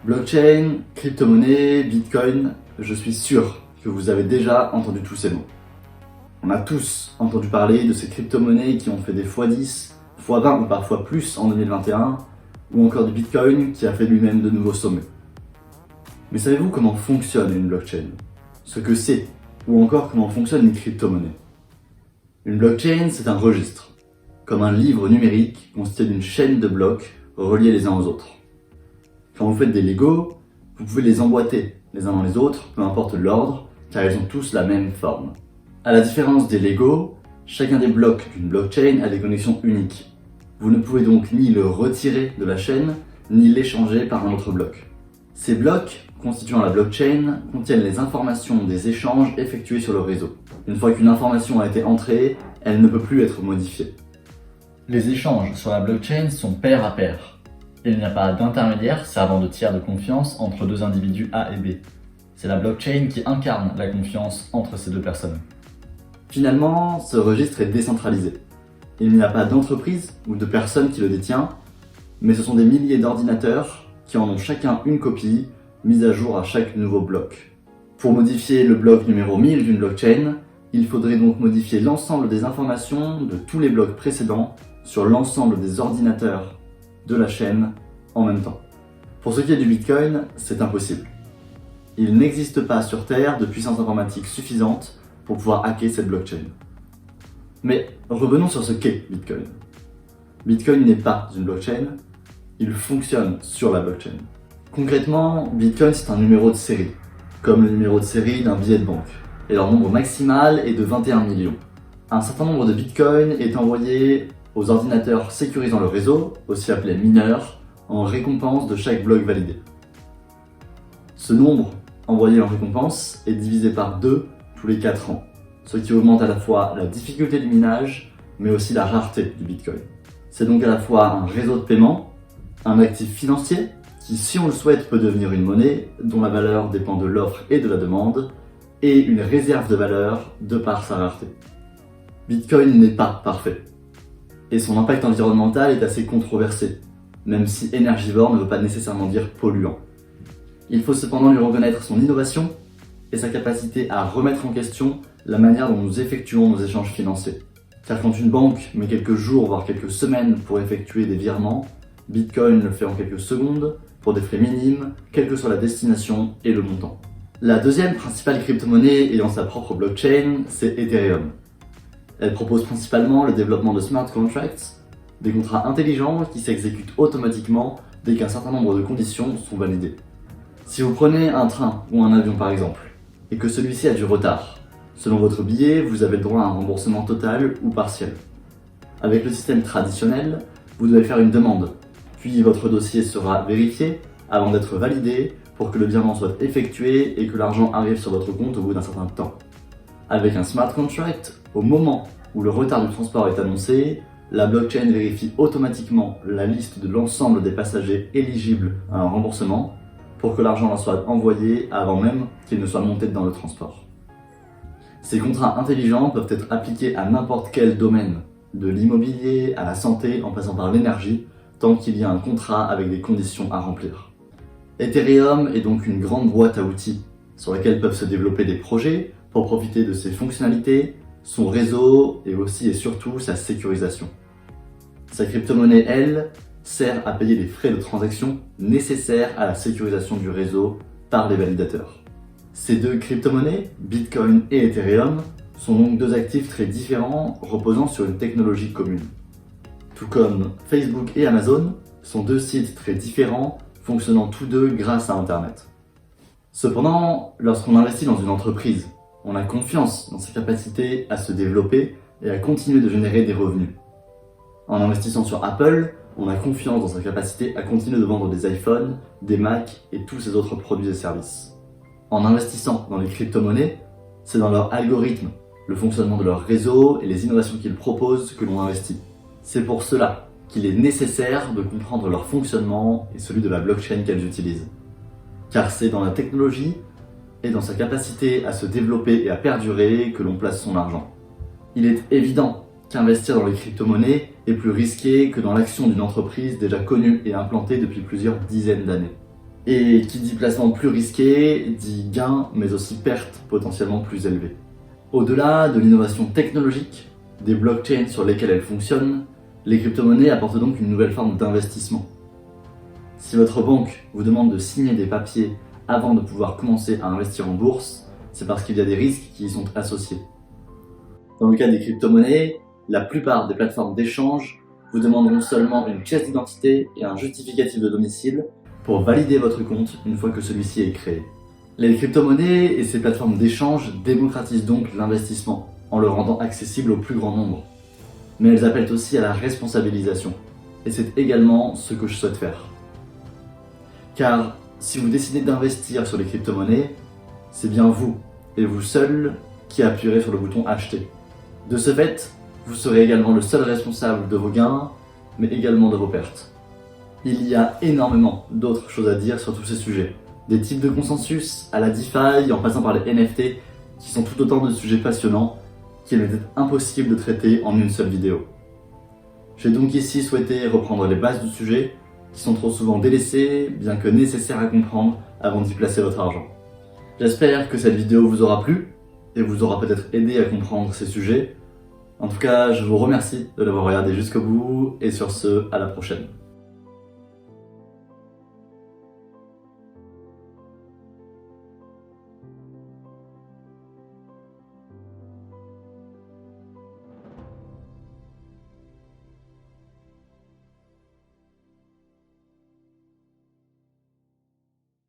Blockchain, crypto-monnaie, bitcoin, je suis sûr que vous avez déjà entendu tous ces mots. On a tous entendu parler de ces crypto-monnaies qui ont fait des x10, x20 ou parfois plus en 2021, ou encore du bitcoin qui a fait lui-même de nouveaux sommets. Mais savez-vous comment fonctionne une blockchain? Ce que c'est, ou encore comment fonctionne une crypto-monnaie? Une blockchain, c'est un registre, comme un livre numérique constitué d'une chaîne de blocs reliés les uns aux autres. Quand vous faites des Lego, vous pouvez les emboîter les uns dans les autres, peu importe l'ordre, car ils ont tous la même forme. À la différence des Lego, chacun des blocs d'une blockchain a des connexions uniques. Vous ne pouvez donc ni le retirer de la chaîne, ni l'échanger par un autre bloc. Ces blocs, constituant la blockchain, contiennent les informations des échanges effectués sur le réseau. Une fois qu'une information a été entrée, elle ne peut plus être modifiée. Les échanges sur la blockchain sont pair à pair. Il n'y a pas d'intermédiaire servant de tiers de confiance entre deux individus A et B. C'est la blockchain qui incarne la confiance entre ces deux personnes. Finalement, ce registre est décentralisé. Il n'y a pas d'entreprise ou de personne qui le détient, mais ce sont des milliers d'ordinateurs qui en ont chacun une copie, mise à jour à chaque nouveau bloc. Pour modifier le bloc numéro 1000 d'une blockchain, il faudrait donc modifier l'ensemble des informations de tous les blocs précédents sur l'ensemble des ordinateurs de la chaîne en même temps. Pour ce qui est du Bitcoin, c'est impossible. Il n'existe pas sur Terre de puissance informatique suffisante pour pouvoir hacker cette blockchain. Mais revenons sur ce qu'est Bitcoin. Bitcoin n'est pas une blockchain, il fonctionne sur la blockchain. Concrètement, Bitcoin c'est un numéro de série, comme le numéro de série d'un billet de banque, et leur nombre maximal est de 21 millions. Un certain nombre de Bitcoin est envoyé aux ordinateurs sécurisant le réseau, aussi appelés mineurs, en récompense de chaque bloc validé. Ce nombre envoyé en récompense est divisé par 2 tous les 4 ans, ce qui augmente à la fois la difficulté du minage, mais aussi la rareté du Bitcoin. C'est donc à la fois un réseau de paiement, un actif financier, qui si on le souhaite peut devenir une monnaie, dont la valeur dépend de l'offre et de la demande, et une réserve de valeur de par sa rareté. Bitcoin n'est pas parfait, et son impact environnemental est assez controversé, même si énergivore ne veut pas nécessairement dire polluant. Il faut cependant lui reconnaître son innovation et sa capacité à remettre en question la manière dont nous effectuons nos échanges financiers. Car quand une banque met quelques jours, voire quelques semaines pour effectuer des virements, Bitcoin le fait en quelques secondes, pour des frais minimes, quelle que soit la destination et le montant. La deuxième principale crypto-monnaie ayant sa propre blockchain, c'est Ethereum. Elle propose principalement le développement de smart contracts, des contrats intelligents qui s'exécutent automatiquement dès qu'un certain nombre de conditions sont validées. Si vous prenez un train ou un avion par exemple, et que celui-ci a du retard, selon votre billet, vous avez le droit à un remboursement total ou partiel. Avec le système traditionnel, vous devez faire une demande, puis votre dossier sera vérifié avant d'être validé pour que le virement soit effectué et que l'argent arrive sur votre compte au bout d'un certain temps. Avec un smart contract, au moment où le retard du transport est annoncé, la blockchain vérifie automatiquement la liste de l'ensemble des passagers éligibles à un remboursement pour que l'argent leur soit envoyé avant même qu'il ne soit monté dans le transport. Ces contrats intelligents peuvent être appliqués à n'importe quel domaine, de l'immobilier à la santé en passant par l'énergie, tant qu'il y a un contrat avec des conditions à remplir. Ethereum est donc une grande boîte à outils sur laquelle peuvent se développer des projets pour profiter de ses fonctionnalités, son réseau et aussi et surtout sa sécurisation. Sa crypto-monnaie, elle, sert à payer les frais de transaction nécessaires à la sécurisation du réseau par les validateurs. Ces deux crypto-monnaies, Bitcoin et Ethereum, sont donc deux actifs très différents reposant sur une technologie commune. Tout comme Facebook et Amazon sont deux sites très différents fonctionnant tous deux grâce à Internet. Cependant, lorsqu'on investit dans une entreprise, on a confiance dans sa capacité à se développer et à continuer de générer des revenus. En investissant sur Apple, on a confiance dans sa capacité à continuer de vendre des iPhones, des Macs et tous ces autres produits et services. En investissant dans les crypto-monnaies, c'est dans leur algorithme, le fonctionnement de leur réseau et les innovations qu'ils proposent que l'on investit. C'est pour cela qu'il est nécessaire de comprendre leur fonctionnement et celui de la blockchain qu'elles utilisent. Car c'est dans la technologie et dans sa capacité à se développer et à perdurer que l'on place son argent. Il est évident qu'investir dans les crypto-monnaies est plus risqué que dans l'action d'une entreprise déjà connue et implantée depuis plusieurs dizaines d'années. Et qui dit placement plus risqué, dit gain, mais aussi pertes potentiellement plus élevées. Au-delà de l'innovation technologique, des blockchains sur lesquelles elles fonctionnent, les crypto-monnaies apportent donc une nouvelle forme d'investissement. Si votre banque vous demande de signer des papiers avant de pouvoir commencer à investir en bourse, c'est parce qu'il y a des risques qui y sont associés. Dans le cas des crypto-monnaies, la plupart des plateformes d'échange vous demanderont seulement une pièce d'identité et un justificatif de domicile pour valider votre compte une fois que celui-ci est créé. Les crypto-monnaies et ces plateformes d'échange démocratisent donc l'investissement en le rendant accessible au plus grand nombre. Mais elles appellent aussi à la responsabilisation, et c'est également ce que je souhaite faire. Car si vous décidez d'investir sur les crypto-monnaies, c'est bien vous, et vous seul, qui appuierez sur le bouton acheter. De ce fait, vous serez également le seul responsable de vos gains, mais également de vos pertes. Il y a énormément d'autres choses à dire sur tous ces sujets. Des types de consensus à la DeFi, en passant par les NFT, qui sont tout autant de sujets passionnants qu'il m'était impossible de traiter en une seule vidéo. J'ai donc ici souhaité reprendre les bases du sujet, qui sont trop souvent délaissées, bien que nécessaires à comprendre avant d'y placer votre argent. J'espère que cette vidéo vous aura plu, et vous aura peut-être aidé à comprendre ces sujets. En tout cas, je vous remercie de l'avoir regardé jusqu'au bout, et sur ce, à la prochaine.